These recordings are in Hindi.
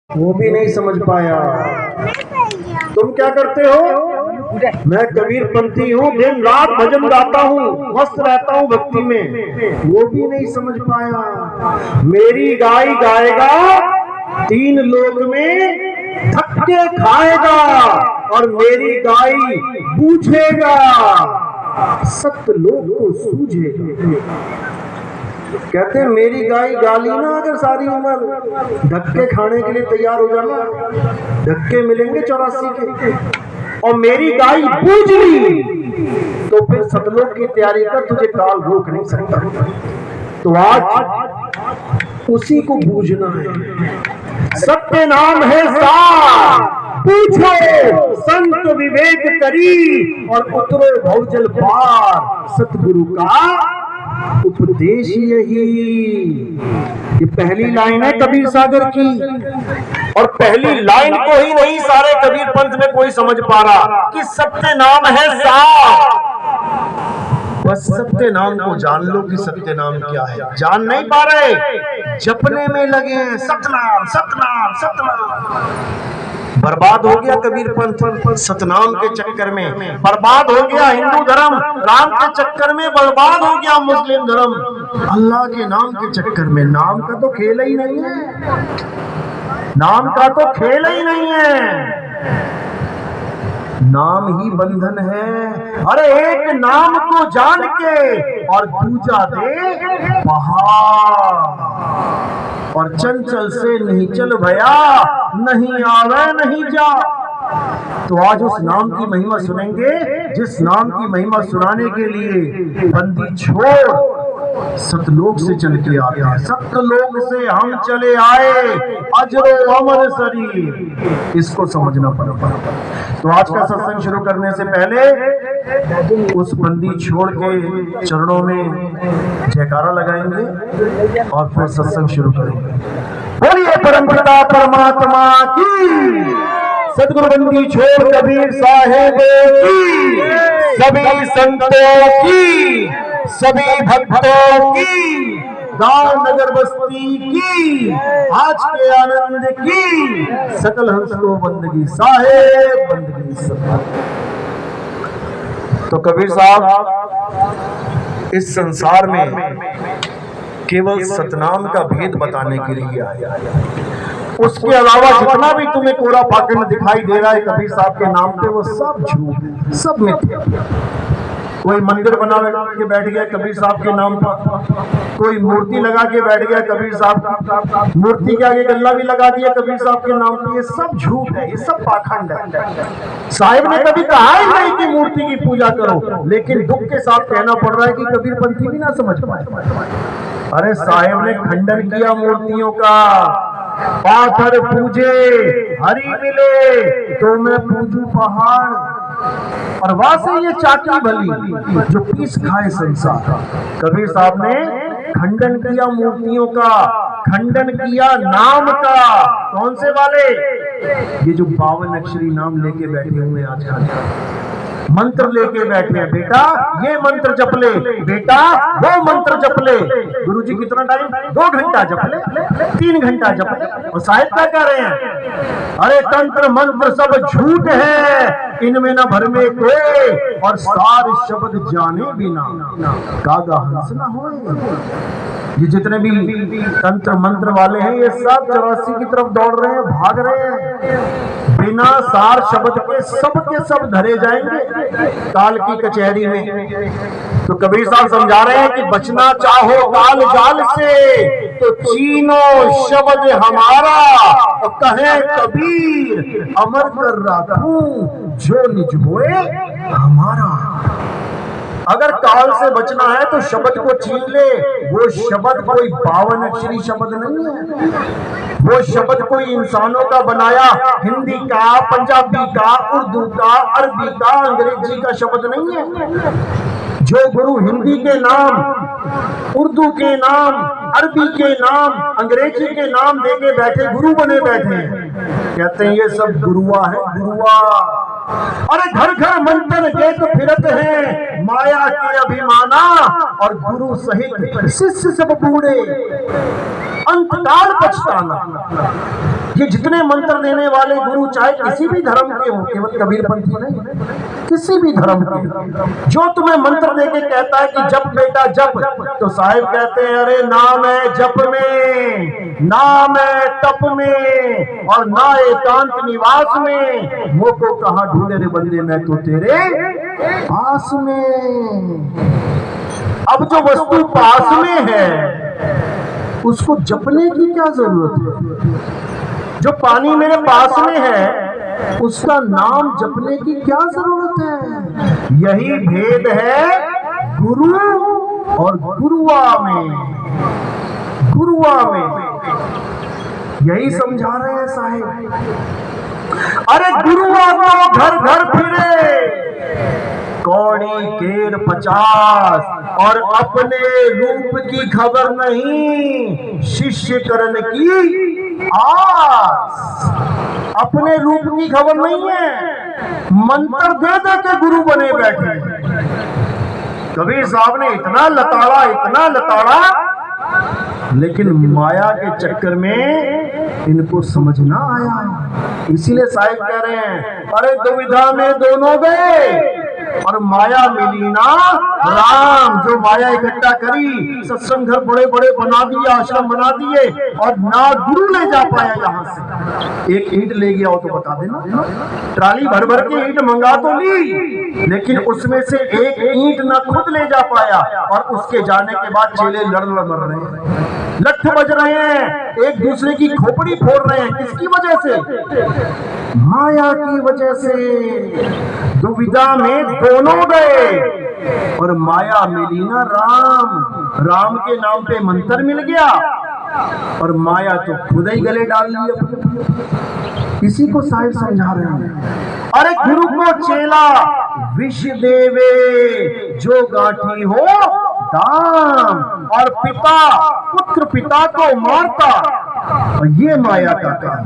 वो भी नहीं समझ पाया। तुम क्या करते हो? मैं कबीर पंथी हूँ, दिन रात भजन गाता हूँ, मस्त रहता हूँ भक्ति में। वो भी नहीं समझ पाया। मेरी गाय गाएगा, 3 लोक में धक्के खाएगा, और मेरी गाय बूझेगा, सत्लोक को सूझेगा। कहते हैं मेरी गाय गाली ना अगर सारी उम्र, धक्के खाने के लिए तैयार हो जाना, धक्के मिलेंगे 84 के। और मेरी गाय बूझ ली तो फिर सतलोक की तैयारी कर, तुझे काल रोक नहीं सकता। तो आज उसी को बूझना है। सत्य नाम है सार, पूछो संत विवेक करी, और उतरो भवजल पार। सतगुरु का उपदेश यही। ये पहली लाइन है कबीर सागर की, और पहली लाइन को ही नहीं सारे कबीर पंथ में कोई समझ पा रहा कि सत्य नाम है सार। बस सत्य नाम को जान लो कि सत्य नाम क्या है। जान नहीं पा रहे, जपने में लगे हैं सतनाम सतनाम सतनाम। बर्बाद हो गया कबीर पंथ सतनाम के चक्कर में, बर्बाद हो गया हिंदू धर्म राम के चक्कर में, बर्बाद हो गया मुस्लिम धर्म अल्लाह के नाम के चक्कर में। नाम का तो खेल ही नहीं है, नाम का तो खेल ही नहीं है, नाम ही बंधन है। अरे एक नाम को जान के और दूजा दे पहाड़, और चंचल से नहीं चल भया, नहीं आवे नहीं जा। तो आज उस नाम की महिमा सुनेंगे जिस नाम की महिमा सुनाने के लिए बंदी छोड़ सतलोक से चल के आते हैं। सतलोक से हम चले आए, अजरो अमर शरीर, इसको समझना पड़ेगा। तो आज का सत्संग शुरू करने से पहले उस बंदी छोड़ के चरणों में जयकारा लगाएंगे और फिर सत्संग शुरू करेंगे। बोलिए परमपिता परमात्मा की, सतगुरु बंदी छोड़ कबीर साहेब की, सभी संतों की, सभी भक्तों की, गांव नगर बस्ती की, आज के आनंद की, सकल हंस को बंदगी साहेब बंदगी सब। तो कबीर साहब इस संसार में केवल सतनाम का भेद बताने के लिए आया। उसके अलावा जितना भी तुम्हें कोरा पाखंड दिखाई दे रहा है कबीर साहब के नाम पे, वो सब झूठ, सब मिथ्या। कोई मंदिर बना के बैठ गया कबीर साहब के नाम पर, कोई मूर्ति लगा के बैठ गया कबीर साहब, मूर्ति के आगे गल्ला भी लगा दिया कबीर साहब के नाम पर। ये सब झूठ है, ये सब पाखंड है। साहिब ने कभी कहा ही नहीं कि मूर्ति की पूजा करो, लेकिन दुख के साथ कहना पड़ रहा है कि कबीर पंथी भी ना समझ पाए। अरे साहिब ने खंडन किया मूर्तियों का, पाथर पूजे हरि मिले तो मैं पूजू पहाड़, और वहां से ये चाकी भली जो पीस खाए संसार। कबीर साहब ने खंडन किया मूर्तियों का, खंडन किया नाम का। कौन से वाले? ये जो 52 अक्षरी नाम लेके बैठे हुए आजकल, मंत्र लेके बैठे हैं। बेटा ये मंत्र जप ले, बेटा वो मंत्र जप ले। गुरुजी कितना टाइम? 2 घंटा जप ले, 3 घंटा जप ले। और साहिब क्या कह रहे हैं? अरे तंत्र मंत्र सब झूठ है, इनमें न भर में कोई, और सार शब्द जाने बिना कागा हंस न हो। ये जितने भी तंत्र मंत्र वाले हैं ये सब 84 की तरफ दौड़ रहे हैं, भाग रहे हैं। बिना सार शब्द के सब धरे जाएंगे काल की कचहरी में। तो कबीर साहब समझा रहे हैं कि बचना चाहो काल जाल से तो चीनो शब्द हमारा, और कहे कबीर अमर कर राखूं जो निज होए हमारा। अगर काल से बचना है तो शब्द को छीन ले। वो शब्द कोई 52 अक्षरी शब्द नहीं है, वो शब्द कोई इंसानों का बनाया हिंदी का, पंजाबी का, उर्दू का, अरबी का, अंग्रेजी का शब्द नहीं है। जो गुरु हिंदी के नाम, उर्दू के नाम, अरबी के नाम, अंग्रेजी के नाम देके बैठे गुरु बने बैठे हैं, कहते हैं ये सब गुरुआ है, गुरुआ। अरे घर घर मंत्र गेत फिरत है माया के अभिमाना, और गुरु सहित शिष्य सब बूढ़े अंतकाल पछताना। ये जितने मंत्र देने वाले गुरु चाहे किसी भी धर्म के हो, केवल कबीरपंथी नहीं, किसी भी धर्म के, जो तुम्हें मंत्र देके कहता है कि जप बेटा जप, तो साहिब कहते हैं अरे नाम है जप में, नाम है तप में, और ना एकांत निवास में, वो को कहां ढूंढे रे बंदे मैं तो तेरे पास में। अब जो वस्तु पास में है उसको जपने की क्या जरूरत है? जो पानी मेरे पास में है उसका नाम जपने की क्या जरूरत है? यही भेद है गुरु और गुरुआ में, गुरुआ में। यही समझा रहे हैं साहिब। अरे गुरुआ तो घर घर फिरे कौड़ी केर 50, और अपने रूप की खबर नहीं शिष्य करण की आस। अपने रूप की खबर नहीं है, मंत्र दे दे के गुरु बने बैठे। कबीर साहब ने इतना लताड़ा, इतना लताड़ा, लेकिन माया के चक्कर में इनको समझ ना आया। इसीलिए साहिब कह रहे हैं अरे दुविधा में दोनों गए और माया मिली ना राम। जो माया इकट्ठा करी, सत्संग घर बड़े बड़े बना दिए, आश्रम बना दिए, और ना गुरु ले जा पाया यहाँ से। एक ईंट ले गया हो तो बता देना, ट्राली भर भर के ईंट मंगा तो ली, लेकिन उसमें से एक ईंट ना खुद ले जा पाया, और उसके जाने के बाद चेले लड़ लड़ मर रहे हैं, लठ बज रहे हैं, एक दूसरे की खोपड़ी फोड़ रहे हैं। किसकी वजह से? माया की वजह से। दुविधा में दोनों गए और माया मिली ना राम। राम के नाम पे मंत्र मिल गया और माया तो खुद ही गले डाल लिया। इसी को साहिब समझा रहे हैं। अरे गुरु को चेला विष देवे जो गाठी हो दाम, और पिता पुत्र पिता को मारता, और ये माया का काम।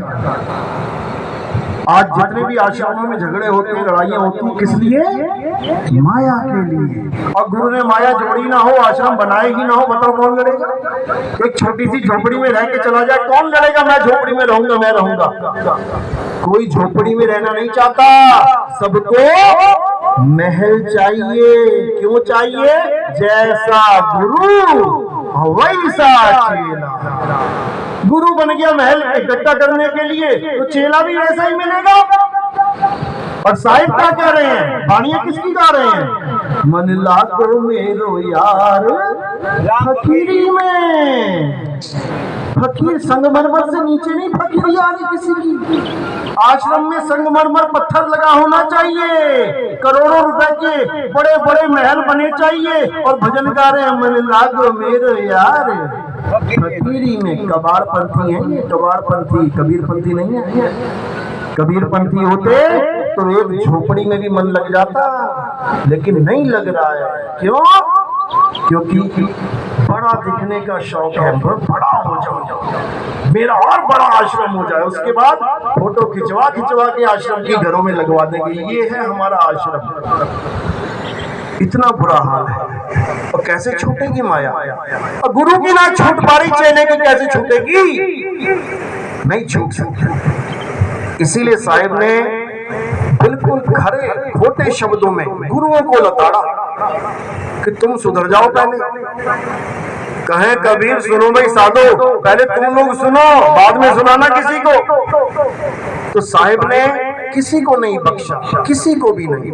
आज जितने भी आश्रमों में झगड़े होते हैं, लड़ाइयां होती हैं, किस लिए? माया के लिए। और गुरु ने माया जोड़ी ना हो, आश्रम बनाए ही ना हो, बताओ कौन लड़ेगा? एक छोटी सी झोपड़ी में रह के चला जाए, कौन लड़ेगा? मैं झोपड़ी में रहूंगा, मैं रहूंगा। कोई झोपड़ी में रहना नहीं चाहता, सबको महल चाहिए। क्यों चाहिए? जैसा गुरु वैसा चेला। गुरु बन गया महल इकट्ठा करने के लिए, तो चेला भी वैसा ही मिलेगा। और साहिब क्या कह रहे हैं? बाणियां किसकी गा रहे हैं? मन लागो मेरो यार फकीरी में। फकीर संगमरमर से नीचे नहीं फकीरी आ रही किसी की। आश्रम में संगमरमर पत्थर लगा होना चाहिए, करोड़ों रुपए के बड़े बड़े महल बने चाहिए, और भजन गा रहे हैं मन लागो मेरो यार फकीरी में। कबाड़पंथी है ये, कबाड़पंथी, कबीरपंथी नहीं है। कबीरपंथी होते तो एक झोपड़ी में भी मन लग जाता, लेकिन नहीं लग रहा है। क्यों? क्योंकि बड़ा दिखने का शौक है। बड़ा हो जाओ, मेरा और बड़ा आश्रम हो जाए, उसके बाद फोटो खिंचवा खिंचवा के आश्रम के घरों में लगवा देंगे, ये है हमारा आश्रम। इतना बुरा हाल है। और कैसे छूटेगी माया? और गुरु की ना छूट पारी, चेले की कैसे छूटेगी? नहीं छूट सकती। इसीलिए साहिब ने बिल्कुल खरे खोटे शब्दों में गुरुओं को लताड़ा कि तुम सुधर जाओ। पहले कहें कबीर सुनो भाई साधो, पहले तुम लोग सुनो, बाद में सुनाना किसी को। तो साहिब ने किसी को नहीं बख्शा, किसी को भी नहीं,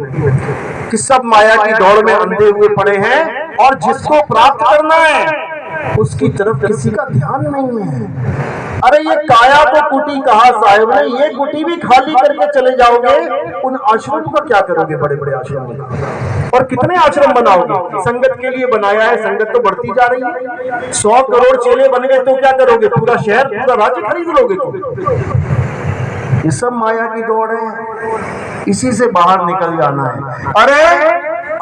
कि सब माया की दौड़ में अंधे हुए पड़े हैं, और जिसको प्राप्त करना है उसकी तरफ किसी का ध्यान नहीं है। अरे ये काया तो कुटी कहा साहिब ने, ये कुटी भी खाली करके चले जाओगे, उन आश्रम का क्या करोगे? बड़े बड़े आश्रम में और कितने आश्रम बनाओगे? संगत के लिए बनाया है, संगत तो बढ़ती जा रही है। 100 करोड़ चेले बन गए तो क्या करोगे? पूरा शहर, पूरा राज्य खरीद लोगे तुम। ये सब माया की दौड़ है, इसी से बाहर निकल जाना है। अरे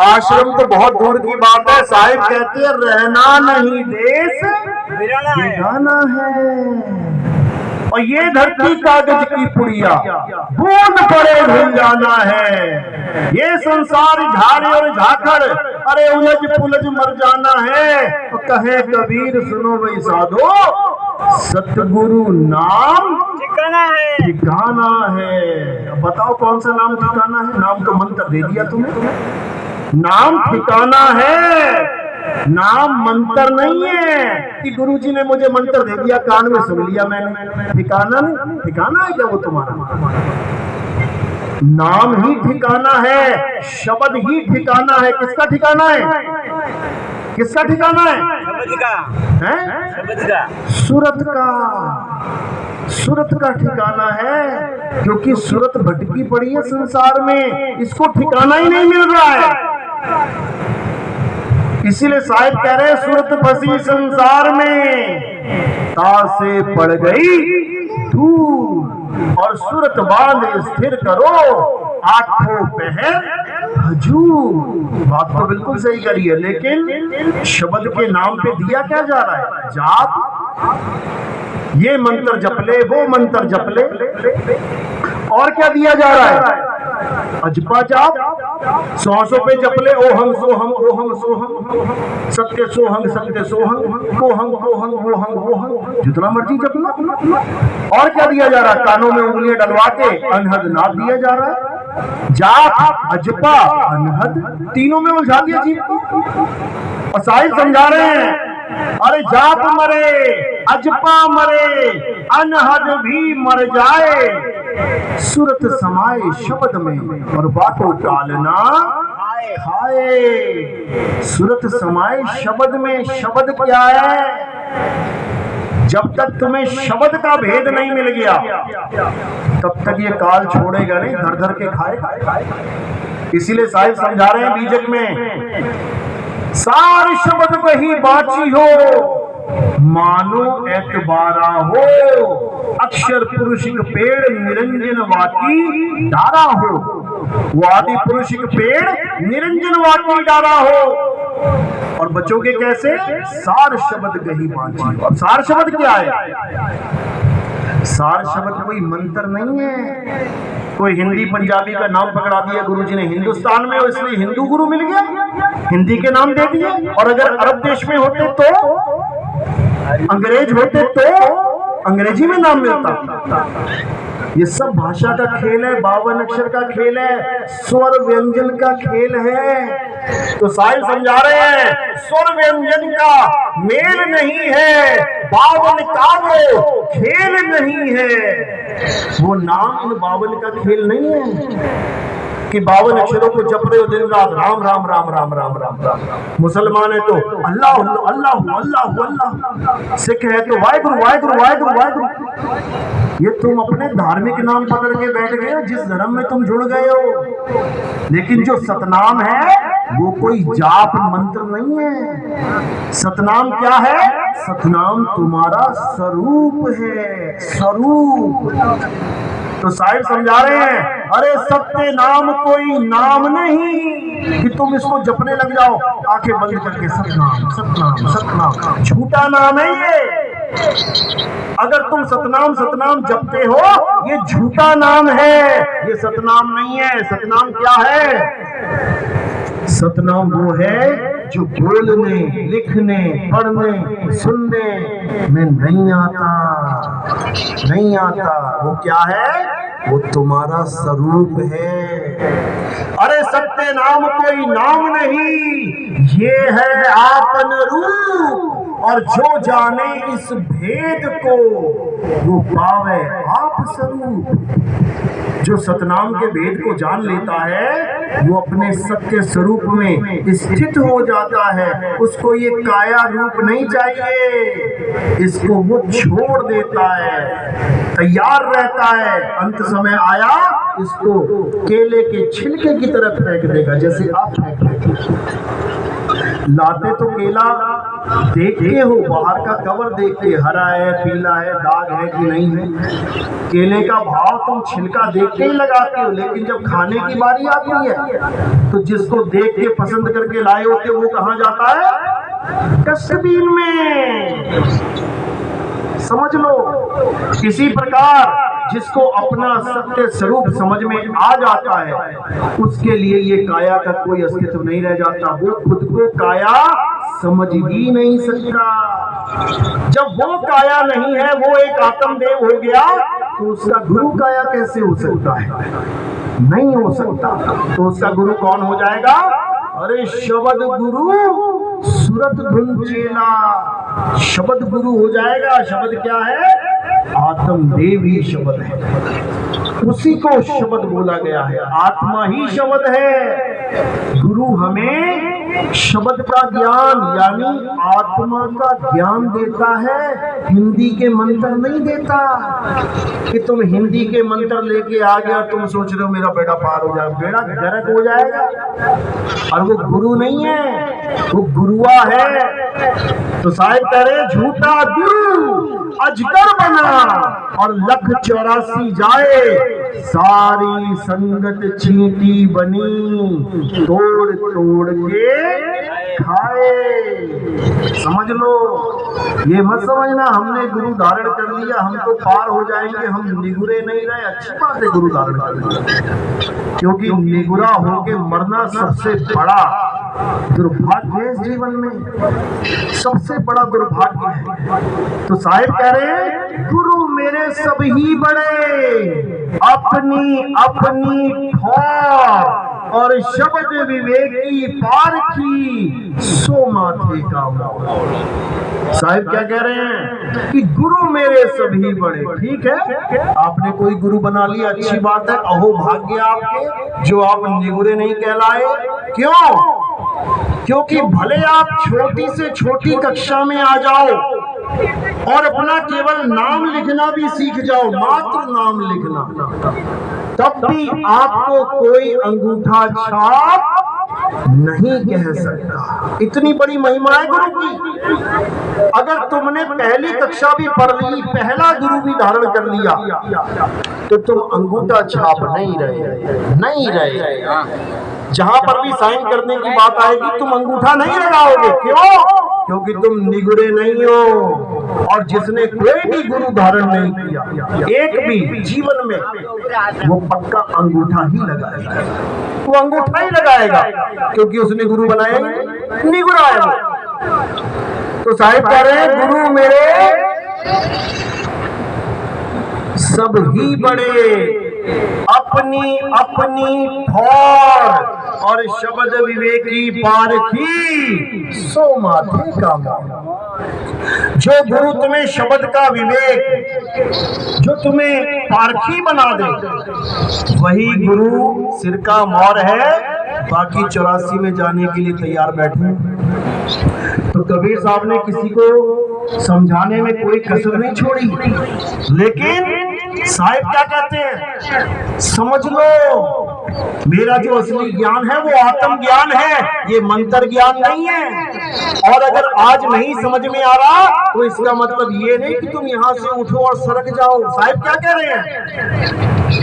आश्रम तो बहुत दूर की बात है, साहिब कहते हैं रहना नहीं देश बिगाना है। और ये धरती कागज की पुड़िया, बूंद पड़े धुल जाना है। ये संसार झाड़े और झाखड़, अरे उलझ पुलझ मर जाना है। तो कहे कबीर सुनो भाई साधो, सतगुरु नाम ठिकाना है, ठिकाना है। अब बताओ कौन सा नाम ठिकाना है? नाम तो मंत्र दे दिया तुम्हें, नाम ठिकाना है, नाम मंत्र नहीं है कि गुरुजी ने मुझे मंत्र दे दिया, कान में सुन लिया मैंने। ठिकाना नहीं, ठिकाना है क्या वो तुम्हारा? नाम ही ठिकाना है, शब्द ही ठिकाना है। किसका ठिकाना है? किसका ठिकाना है? शब्द का है, शब्द का, सूरत का, सूरत का ठिकाना है। क्योंकि सूरत भटकी पड़ी है संसार में, इसको ठिकाना ही नहीं मिल रहा है। इसीलिए साहिब कह रहे सूरत फंसी संसार में, तासे पड़ गई दूर, और सूरत बांध स्थिर करो, आठों पहर हजूर। बात तो बिल्कुल सही करी है, लेकिन शब्द के नाम पे दिया क्या जा रहा है? जाप। ये मंत्र जप ले, वो मंत्र जप ले, और क्या दिया जा रहा है? अजपा जाप। सौ पे जप ले, ओहम सोहम ओहम सोहम, सत्य सोहम सत्य सोहम, कोहम कोहम वोहम वोहम, जितना मर्जी जप लो। और क्या दिया जा रहा है? कानों में उंगलियां डलवा के अनहद नाद दिया जा रहा है। जाप, अजपा, अनहद, तीनों में उलझा दिया जीव को। और साहिब समझा रहे हैं, अरे जाप मरे, अजपा मरे, अनहद भी मर जाए, सूरत समाए शब्द में, और बाटो कालना खाए। सूरत समाए शब्द में। शब्द क्या है? जब तक तुम्हें शब्द का भेद नहीं मिल गया, तब तक ये काल छोड़ेगा नहीं, धर धर के खाएगा। इसीलिए साहिब समझा रहे हैं बीजक में, सार शब्द कहीं बाची हो, मानो एतबारा हो, अक्षर पुरुष पेड़ निरंजन वाकी डारा हो। वो आदि पुरुष पेड़ निरंजन वाकी डारा हो। और बचोगे कैसे? सार शब्द कहीं बाची। और सार शब्द क्या है? सार शब्द कोई मंत्र नहीं है, कोई हिंदी पंजाबी का नाम पकड़ा दिया गुरुजी ने, हिंदुस्तान में हो इसलिए हिंदू गुरु मिल गया, हिंदी के नाम दे दिए। और अगर अरब देश में होते तो, अंग्रेज होते तो अंग्रेजी में नाम मिलता। ये सब भाषा का खेल है, 52 अक्षर का खेल है, स्वर व्यंजन का खेल है। तो साहिब समझा रहे हैं, स्वर व्यंजन का मेल नहीं है, 52 का वो खेल नहीं है। वो नाम इन 52 का खेल नहीं है कि 52 अक्षरों को जप रहे हो दिन रात, राम राम राम राम राम राम राम। मुसलमान है तो अल्लाह अल्लाह अल्लाह अल्लाह, सिख है तो वाहिगुरु वाहिगुरु वाहिगुरु वाहिगुरु। ये तुम अपने धार्मिक नाम पकड़ के बैठ गए हो, जिस धर्म में तुम जुड़ गए हो। लेकिन जो सतनाम है वो कोई जाप मंत्र नहीं है। सतनाम क्या है? सतनाम तुम्हारा स्वरूप है, स्वरूप। तो साहिब समझा रहे हैं, अरे सत्य नाम कोई नाम नहीं कि तुम इसको जपने लग जाओ आंखें बंद करके, सतनाम सतनाम सतनाम। झूठा नाम है ये। अगर तुम सतनाम सतनाम जपते हो, ये झूठा नाम है, ये सतनाम नहीं है। सतनाम क्या है? सतनाम वो है जो बोलने, लिखने, पढ़ने, सुनने में नहीं आता, नहीं आता। वो क्या है? वो तुम्हारा स्वरूप है। अरे सत्य नाम कोई नाम नहीं, ये है आपन रूप। और जो जाने इस भेद को, वो पावे आप स्वरूप। जो सतनाम के भेद को जान लेता है, वो अपने सत्य स्वरूप में स्थित हो जाता है। उसको ये काया रूप नहीं चाहिए, इसको वो छोड़ देता है, तैयार रहता है। अंत समय आया, इसको केले के छिलके की तरफ फेंक देगा, जैसे आप फेंक देते। लाते तो केला देखते हो, बाहर का कवर देख के, हरा है, पीला है, दाग है कि नहीं है। केले का भाव तुम छिलका देख के ही लगाते हो, लेकिन जब खाने की बारी आती है तो जिसको देख के पसंद करके लाए होते वो कहाँ जाता है? डस्टबिन में। समझ लो। इसी प्रकार जिसको अपना सत्य स्वरूप समझ में आ जाता है उसके लिए ये काया का कोई अस्तित्व नहीं रह जाता। वो खुद को काया समझ ही नहीं सकता। जब वो काया नहीं है, वो एक आत्मदेव हो गया, तो उसका गुरु काया कैसे हो सकता है? नहीं हो सकता। तो उसका गुरु कौन हो जाएगा? अरे शब्द गुरु सूरत धुन चेला, शब्द गुरु हो जाएगा। शब्द क्या है? आत्मदेव ही शब्द है, उसी को शब्द बोला गया है। आत्मा ही शब्द है। गुरु हमें शब्द का ज्ञान यानी आत्मा का ज्ञान देता है, हिंदी के मंत्र नहीं देता। कि तुम हिंदी के मंत्र लेके आ गया, तुम सोच रहे हो मेरा बेड़ा पार हो जाएगा, बेड़ा गर्क हो जाएगा। और वो गुरु नहीं है, वो गुरुआ है। तो साहिब कह रहे झूठा गुरु अजगर बना और लख 84 जाए, सारी संगत चींटी बनी, तोड़ तोड़ के खाए। समझ लो, ये मत समझना हमने गुरु धारण कर लिया हम तो पार हो जाएंगे, हम निगुरे नहीं रहे। अच्छी बात है गुरु धारण कर लिया, क्योंकि निगुरा होके मरना सबसे बड़ा दुर्भाग्य है। इस जीवन में सबसे बड़ा दुर्भाग्य है। तो साहिब कह रहे हैं गुरु मेरे सब ही बड़े, अपनी अपनी ठौर और शब्द विवेकी पारखी, सो माथे का मोल। साहिब क्या कह रहे हैं कि गुरु मेरे सभी बड़े। ठीक है, आपने कोई गुरु बना लिया, अच्छी बात है। अहो भाग्य आपके जो आप निगुरे नहीं कहलाए। क्यों? क्योंकि भले आप छोटी से छोटी कक्षा में आ जाओ और अपना केवल नाम लिखना भी सीख जाओ, मात्र नाम लिखना, तब भी आपको कोई अंगूठा छाप नहीं कह सकता। इतनी बड़ी महिमा है गुरु की। अगर तुमने पहली कक्षा भी पढ़ ली, पहला गुरु भी धारण कर लिया, तो तुम अंगूठा छाप नहीं रहे। जहां पर भी साइन करने की बात आएगी तुम अंगूठा नहीं लगाओगे। क्यों? क्योंकि तुम निगुरे नहीं हो। और जिसने कोई भी गुरु धारण नहीं किया एक भी जीवन में, वो पक्का अंगूठा ही लगाएगा। वो अंगूठा ही लगाएगा क्योंकि उसने गुरु बनाया ही निगुरा है। तो साहिब कह रहे हैं गुरु मेरे सब ही बड़े, अपनी अपनी ठौर और शब्द विवेकी पारखी, सो माथे का मोल। जो गुरु तुम्हें शब्द का विवेक, जो तुम्हें पारखी बना दे, वही गुरु सिर का मौर है। बाकी 84 में जाने के लिए तैयार बैठे। तो कबीर साहब ने किसी को समझाने में कोई कसर नहीं छोड़ी। लेकिन साहिब क्या कहते हैं? समझ लो, मेरा जो असली ज्ञान है वो आत्म ज्ञान है, ये मंत्र ज्ञान नहीं है। और अगर आज नहीं समझ में आ रहा तो इसका मतलब ये नहीं कि तुम यहाँ से उठो और सरक जाओ। साहिब क्या कह रहे हैं?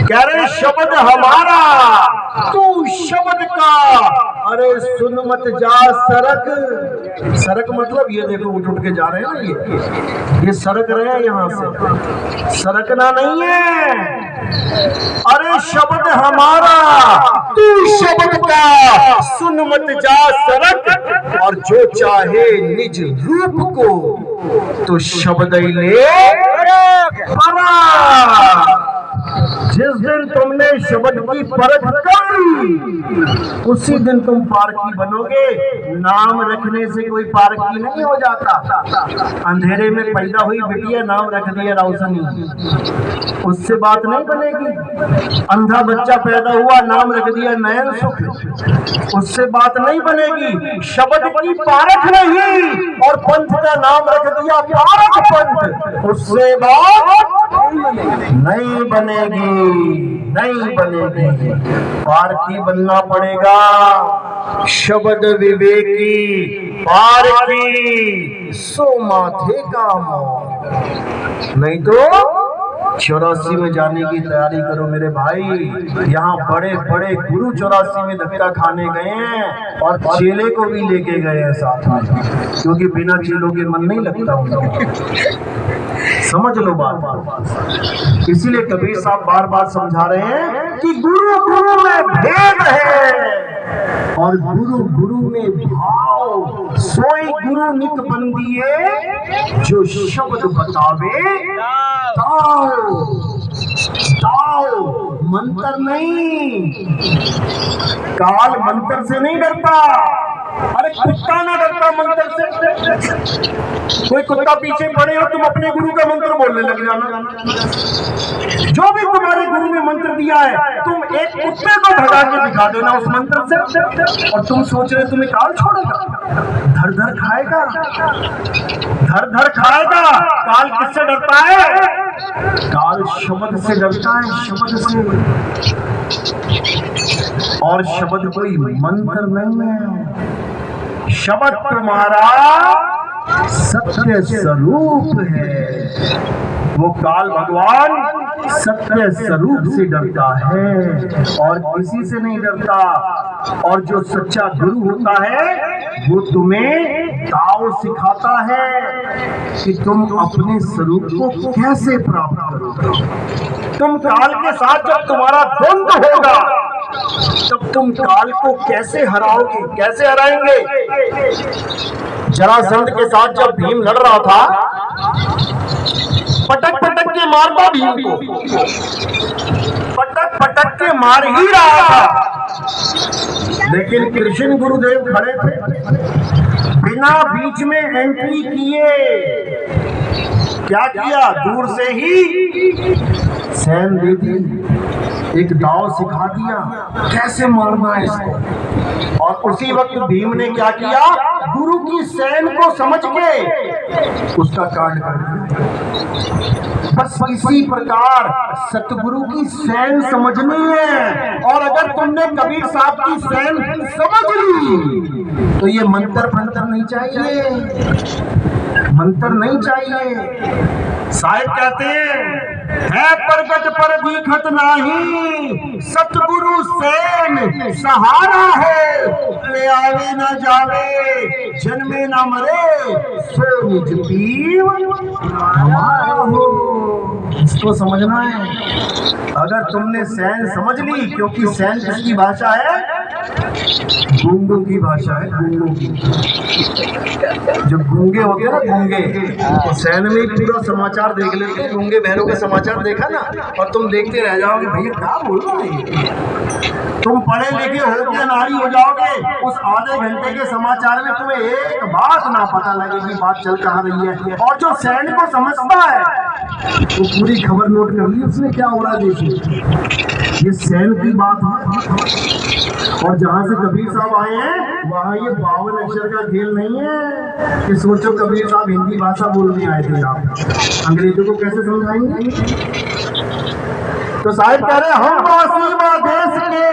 कह रहे हैं शब्द हमारा, तू शब्द का, अरे सुन मत जा सरक। सरक मतलब ये देखो उठ उठ के जा रहे हैं ना, ये सरक रहे हैं यहाँ से, सरकना नहीं है। अरे शब्द हमारा, तू शब्द का, सुन मत जा सरक। और जो चाहे निज रूप को, तो शब्द ले परा। जिस दिन तुमने शब्द की परख कर ली, उसी दिन तुम पारखी बनोगे। नाम रखने से कोई पारखी नहीं हो जाता। अंधेरे में पैदा हुई बिटिया, नाम रख दिया रोशनी, उससे बात नहीं बनेगी। अंधा बच्चा पैदा हुआ, नाम रख दिया नयन सुख, उससे बात नहीं बनेगी। शब्द की पारख नहीं और पंथ का नाम रख दिया पारख पंथ, उससे बात नहीं बनेगी, नहीं बनेगी। पारखी बनना पड़ेगा, शब्द विवेकी पारखी, सो माथे का मोल। नहीं तो 84 में जाने की तैयारी करो मेरे भाई। यहाँ बड़े बड़े गुरु 84 में धक्का खाने गए हैं और चेले को भी लेके गए हैं साथ में, क्योंकि बिना चेलों के मन नहीं लगता उनको। समझ लो बात। इसीलिए कबीर साहब बार बार समझा रहे हैं कि गुरु गुरु में भेद है और गुरु गुरु में भाव। सोई गुरु नित बंदिए जो शब्द बतावे ताओ ताओ। मंत्र नहीं, काल मंत्र से नहीं डरता। अरे कुत्ता ना डरता मंत्र से। कोई कुत्ता पीछे पड़े हो तुम अपने गुरु का मंत्र बोलने लग जाना। जो भी तुम्हारे गुरु ने मंत्र दिया है तुम एक कुत्ते को भगा के दिखा देना उस मंत्र से, और तुम सोच रहे तुम्हें काल छोड़ेगा? धर धर खाएगा, धर धर खाएगा। काल किससे डरता है? काल शब्द से डरता है, शब्द से। और शब्द कोई मंत्र नहीं है, शब्द तुम्हारा सत्य स्वरूप है। वो काल भगवान सत्य स्वरूप से डरता है और किसी से नहीं डरता। और जो सच्चा गुरु होता है वो तुम्हें दाव सिखाता है कि तुम अपने स्वरूप को कैसे प्राप्त करोगे। तुम काल के साथ जब तुम्हारा द्वंद्व होगा तब तुम काल को कैसे हराओगे, कैसे हराएंगे? जरासंध के साथ जब भीम लड़ रहा था, पटक पटक के मारता भीम को, पटक पटक के मार ही रहा था, लेकिन कृष्ण गुरुदेव खड़े थे, बिना बीच में एंट्री किए क्या किया? दूर से ही सैन दे दी, एक दाव सिखा दिया कैसे मारना है इसको। और उसी वक्त भीम ने क्या किया? गुरु की सैन को समझ के उसका कांड कर दिया। बस इसी प्रकार सतगुरु की सैन समझनी है। और अगर तुमने कबीर साहब की सैन समझ ली तो ये मंत्र फंत्र नहीं चाहिए, मंत्र नहीं चाहिए। साहिब कहते हैं है प्रगट पर दिखत नाही, सतगुरु सैन सहारा है। ले आवे न जावे, जन्मे न मरे, सो निज पीव हमारा हो। इसको समझना है। अगर तुमने सैन समझ ली, क्योंकि सैन किसकी भाषा है? गूंगों की भाषा है, गूंगों की। जब गूंगे होते हैं ना, गूंगे, तो सैन में पूरा समाचार देख लेते हैं। गूंगे बहनों का समाचार देखा ना, और तुम देखते रह जाओगे भैया क्या बोल रहे हैं। तुम पढ़े लिखे होके नारी हो जाओगे, उस आधे घंटे के समाचार में तुम्हें एक बात ना पता लगेगी बात चल कहाँ रही है। और जो सैन को समझता है वो पूरी खबर नोट कर ली उसने क्या हो रहा है। देखिए ये सैन की बात है। और जहाँ से कबीर साहब आए हैं वहाँ ये 52 अक्षर का खेल नहीं है कि सोचो कबीर साहब हिंदी भाषा बोलने आए थे, आप अंग्रेजों को कैसे समझाएंगे? तो साहिब कह रहे हम सीमा देश के,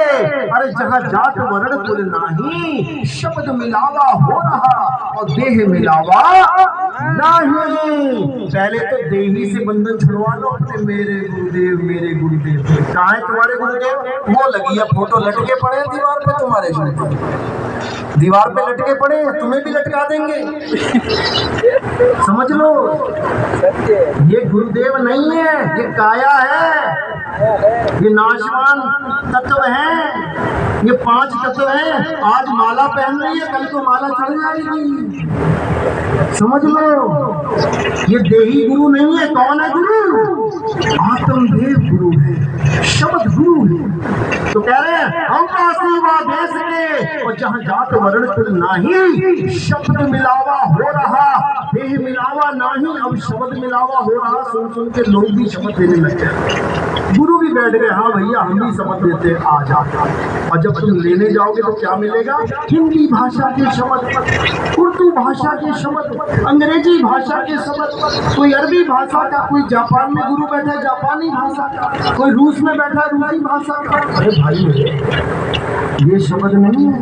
अरे जहाँ जात वर्ण कुल नाही, शब्द मिलावा हो रहा और देह मिलावा नहीं। पहले तो देही से बंधन छुड़वा लो अपने, मेरे गुरुदेव। कहाँ है तुम्हारे गुरुदेव? वो लगी है फोटो लटके पड़े हैं दीवार पे, तुम्हारे गुरुदेव दीवार पे लटके पड़े हैं, तुम्हें भी लटका देंगे। समझ लो ये गुरुदेव नहीं है, ये काया है, ये नाशवान तत्व है, ये 5 तत्व है। आज माला पहन रही है, कल को माला चढ़ जाएगी। समझ लो ये देही गुरु नहीं है। कौन है गुरु? आत्मदेव गुरु है, शब्द गुरु है। तो कह रहे हैं हम सीमा देश के, और जहाँ जात वर्ण कुल नाही, शब्द मिलावा हो रहा, देह मिलावा नहीं। अब शब्द मिलावा हो रहा, सुन सुन के लोग भी शब्द देने लगे। गुरु भी बैठ गए, हाँ भैया हम भी शब्द देते आ जाता। और जब तुम लेने जाओगे तो क्या मिलेगा? हिंदी भाषा के शब्द, उर्दू भाषा के शब्द, अंग्रेजी भाषा के शब्द, कोई अरबी भाषा का, कोई जापान में गुरु बैठा जापानी भाषा का, कोई रूस में बैठा रूसी भाषा का। अरे भाई ये शब्द नहीं है,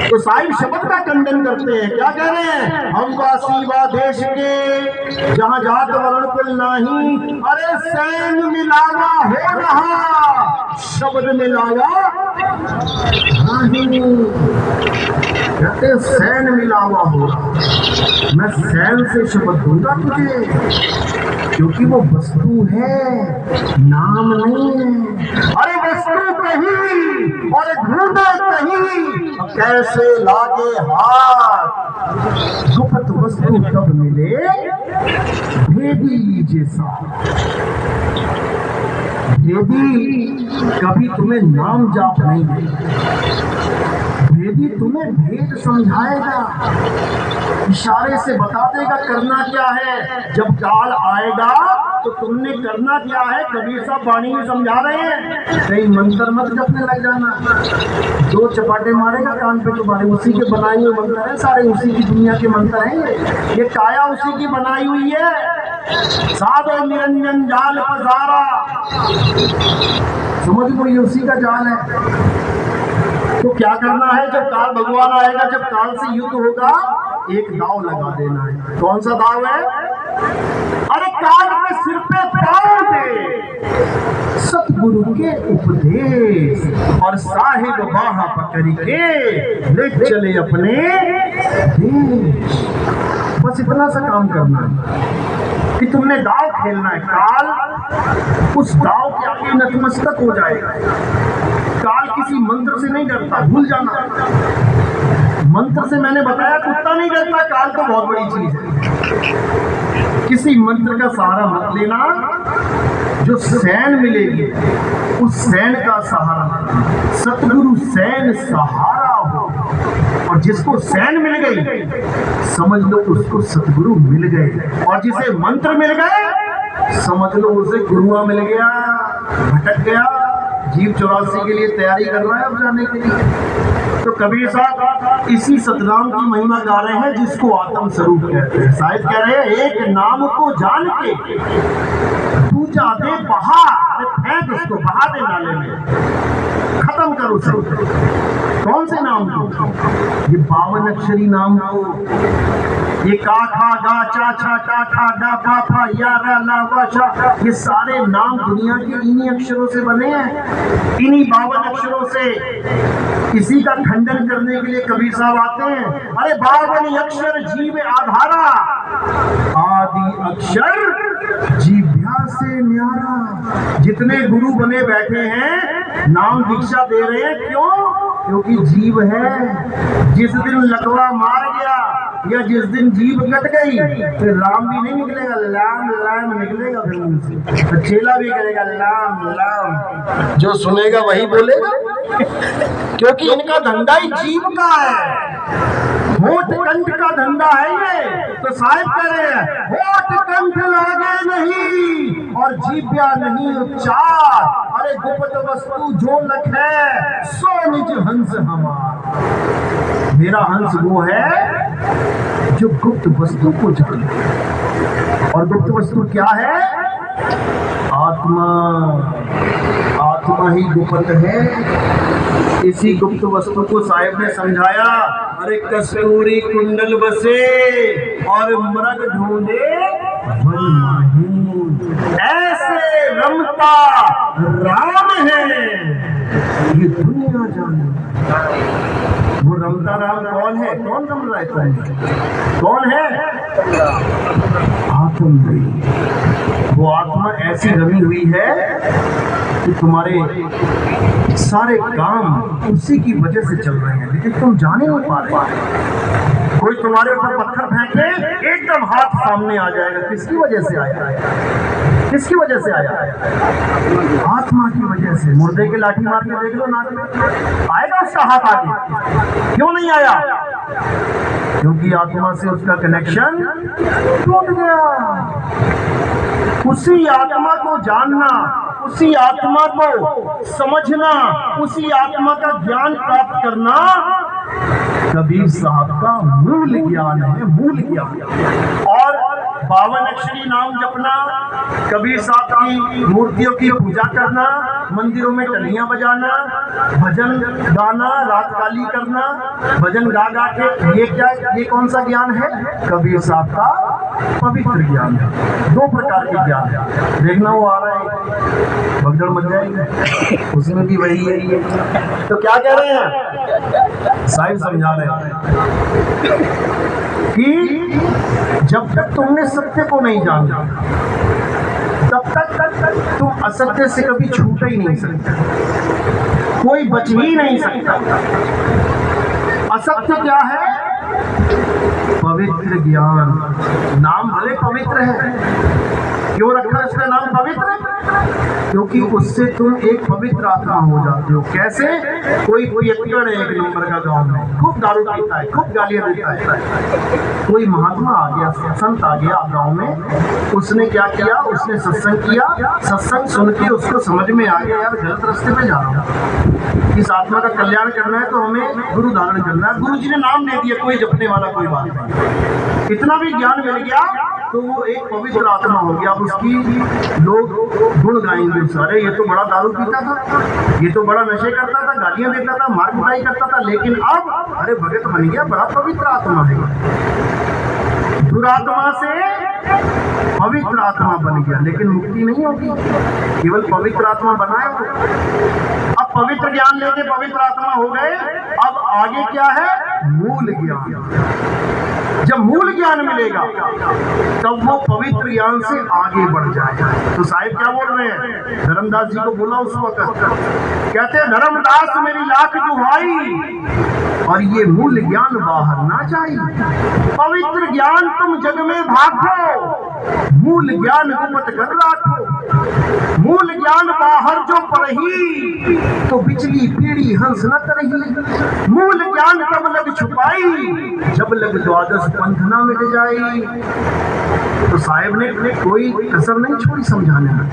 तो साहिब शब्द का खंडन करते हैं, क्या कह रहे हैं? हम वासी वा देश के जहां जात वर्ण कुल नहीं, अरे सैन मिलावा हो रहा शब्द मिलावा नहीं। कहते सैन मिलावा हो रहा, मैं सैन से शब्द दूंगा तुझे, क्योंकि वो वस्तु है, नाम नहीं है। अरे वस्तु कहीं और ढूंढे कहीं, कैसे लागे हाथ, गुप्त वस्तु कब मिले भेदी जैसा। भेदी कभी तुम्हें नाम जाप नहीं देगा, भेदी तुम्हें भेद समझाएगा, इशारे से बता देगा करना क्या है। जब काल आएगा तो तुमने करना क्या है, कबीर साहब वाणी में समझा रहे हैं। कहीं मंत्र मत जपने लग जाना, दो चपाटे मारेगा कान पे तुम्हारे, उसी के बनाए हुए मंत्र है सारे, उसी की दुनिया के मंत्र हैं। ये काया उसी की बनाई हुई है, साधो निरंजन जाल पसारा, समझ लो ये उसी का जाल है। तो क्या करना है, जब काल भगवान आएगा, जब काल से युद्ध होगा, एक दाव लगा देना है। कौन सा दाव है? अरे काल के सिर पे पांव दे, सतगुरु के उपदेश और साहिब बाह पकड़ के ले चले अपने देश। बस इतना सा काम करना है कि तुमने दाव खेलना है। काल उस दाव के आगे नतमस्तक हो जाएगा। काल किसी मंत्र से नहीं डरता, भूल जाना। मंत्र से मैंने बताया कुत्ता नहीं डरता, काल तो बहुत बड़ी चीज है। किसी मंत्र का सहारा मत लेना, जो सैन मिलेगी उस सैन का सहारा, सतगुरु सैन सहारा हो। और जिसको सैन मिल गई समझ लो उसको सतगुरु मिल गए, और जिसे मंत्र मिल गए समझ लो उसे गुरुआ मिल गया। भटक गया, जीव 84 के लिए तैयारी कर रहा है अब जाने के लिए। तो कबीर साहब इसी सतनाम की महिमा गा रहे हैं, जिसको आत्म स्वरूप कहते हैं। साहिब कह रहे हैं, एक नाम को जान के दूजा दे बहा, अरे फेंक उसको, बहा दे नाले में, खत्म कर उसे। कौन से नाम को? ये 52 अक्षरी नाम को, ये का खा गा चा छा टा ठा डा पा फा या रा ला वा शा, ये सारे नाम दुनिया के इन्हीं अक्षरों से बने हैं, इन्हीं 52 अक्षरों से। इसी का खंडन करने के लिए कबीर साहब आते हैं। अरे 52 अक्षर जीव आधारा, आदि अक्षर जीव्या से न्यारा। जितने गुरु बने बैठे हैं नाम दीक्षा दे रहे हैं, क्यों? क्योंकि जीव है। जिस दिन लकवा मार गया या जिस दिन जीव कट गई फिर राम भी नहीं निकलेगा, लाम लाम निकलेगा फिर उनसे। तो चेला भी करेगा लाम लाम, जो सुनेगा वही बोलेगा, क्योंकि इनका धंधा ही जीव का है, होठ कंठ का धंधा है ये। तो साहिब कह रहे हैं, होठ कंठ लागे नहीं और जीव्या नहीं उच्चार, अरे गुप्त वस्तु जो लखे सो निज हंस हमार। मेरा हंस वो है जो गुप्त वस्तु को जाने। और गुप्त वस्तु क्या है? आत्मा। आत्मा ही गुप्त है। इसी गुप्त वस्तु को साहिब ने समझाया। अरे कस्तूरी कुंडल बसे और मृग ढूंढे वन माही, ऐसे रमता राम है ये दुनिया जाने। वो रमता राम कौन है? कौन रम रहा है? कौन है? आत्मा। वो आत्मा ऐसी रमी हुई है कि तुम्हारे सारे काम उसी की वजह से चल रहे हैं, लेकिन तुम जाने नहीं पा रहे। कोई तुम्हारे ऊपर पत्थर फेंके, एकदम हाथ सामने आ जाएगा। किसकी वजह से आया? किसकी वजह से आया? आत्मा की वजह से। मुर्दे के लाठी मार के देख लो नाक में, आएगा उसका हाथ आगे? क्यों नहीं आया? क्योंकि आत्मा से उसका कनेक्शन टूट गया। उसी आत्मा को जानना, उसी आत्मा को समझना, उसी आत्मा का ज्ञान प्राप्त करना कबीर साहब का मूल ज्ञान है, मूल ज्ञान। और 52 अक्षरी नाम जपना, कबीर साहब की मूर्तियों की पूजा करना, मंदिरों में टलियां बजाना, भजन गाना, रात काली करना, भजन गा गा के, ये क्या, ये कौन सा ज्ञान है? कबीर साहब का पवित्र ज्ञान है। 2 प्रकार के ज्ञान है। देखना वो आ रहा है, भगदड़ मच जाएगी, उसमें भी वही है। तो क्या कह रहे हैं साहिब? समझा रहे हैं कि जब तक तुमने सत्य को नहीं जाना तब तक तुम असत्य से कभी छूट ही नहीं सकते, कोई बच ही नहीं सकता। असत्य क्या है? पवित्र ज्ञान। नाम भले पवित्र है, क्यों रखा इसका नाम पवित्र? क्योंकि उससे तुम एक पवित्र आत्मा हो जाते हो। कैसे? कोई पियक्कड़ है एक नंबर का गांव में, खूब दारू पीता है, खूब गालियां देता है। कोई महात्मा आ गया, संत आ गया गांव में, उसने क्या किया? उसने सत्संग किया, सत्संग सुन के उसको समझ में आ गया यार गलत रास्ते पे जा रहा हूँ, इस आत्मा का कल्याण करना है तो हमें गुरु धारण करना है। गुरु जी ने नाम दे दिया, कोई जपने वाला कोई बात नहीं। इतना भी ज्ञान मिल गया तो वो एक पवित्र आत्मा हो गया। अब उसकी लोग गुण गाएंगे, अरे ये तो बड़ा दारू पीता था, ये तो बड़ा नशे करता था, गालियां देता था, मार कुटाई करता था, लेकिन अब अरे भगत बन गया, बड़ा पवित्र आत्मा है। दुरात्मा से पवित्र आत्मा बन गया, लेकिन मुक्ति नहीं होगी, केवल पवित्र आत्मा बनाए। अब पवित्र ज्ञान लेके पवित्र आत्मा हो गए, अब आगे क्या है? मूल ज्ञान। जब मूल ज्ञान मिलेगा तब वो पवित्र ज्ञान से आगे बढ़ जाएगा। तो साहिब क्या बोल रहे हैं? धर्मदास जी को बोला उस वक्त, कहते हैं धर्मदास मेरी लाख दुहाई और ये मूल ज्ञान बाहर ना जाए। पवित्र ज्ञान तुम जग में भागो, मूल ज्ञान गुप्त कर राखो। मूल ज्ञान बाहर जो पढ़ी तो बिचली पीढ़ी हंस न करही। मूल ज्ञान तब लग छुपाई जब लग द्वादश पंथ ना मिट जाई। तो साहिब ने कोई कसर नहीं छोड़ी समझाने में।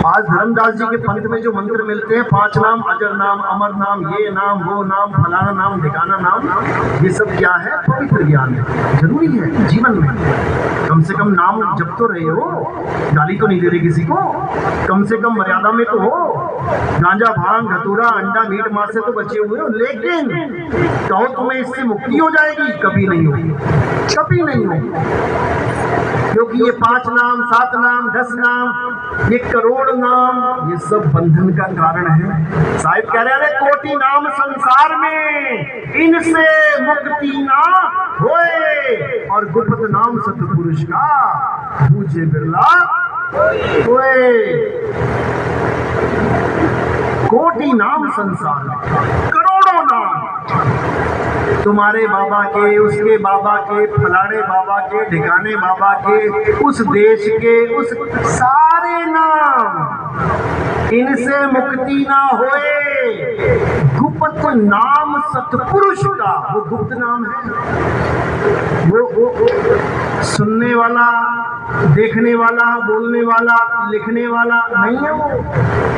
आज धर्मदास जी के पंथ में जो मंत्र मिलते हैं, 5 नाम, अजर नाम, अमर नाम, ये नाम, वो नाम, फलाना नाम, ठिकाना नाम, ये सब क्या है? पवित्र ज्ञान है, जरूरी है जीवन में। कम से कम नाम जप तो रहे हो, गाली तो नहीं दे रहे किसी को, कम से कम मर्यादा में तो हो। गांजा, भांग, धतूरा, अंडा, मीट मांस से तो बचे हुए हो, लेकिन कहो तुम्हें इससे मुक्ति हो जाएगी? कभी नहीं होगी, कभी नहीं होगी। क्योंकि ये 5 नाम, 7 नाम, 10 नाम, ये करोड़ नाम, ये सब बंधन का कारण है। साहिब कह रहे हैं कोटि नाम संसार में, इनसे मुक्ति ना होए, और गुप्त नाम सतपुरुष का पूजे बिरला होए। कोटि नाम संसार में, करोड़ों नाम, तुम्हारे बाबा के, उसके बाबा के, फलाने बाबा के, ढिकाने बाबा के, उस देश के, उस सारे नाम, इनसे मुक्ति ना होए। गुप्त नाम सतपुरुष का, वो गुप्त नाम है, वो सुनने वाला, देखने वाला, बोलने वाला, लिखने वाला नहीं है वो।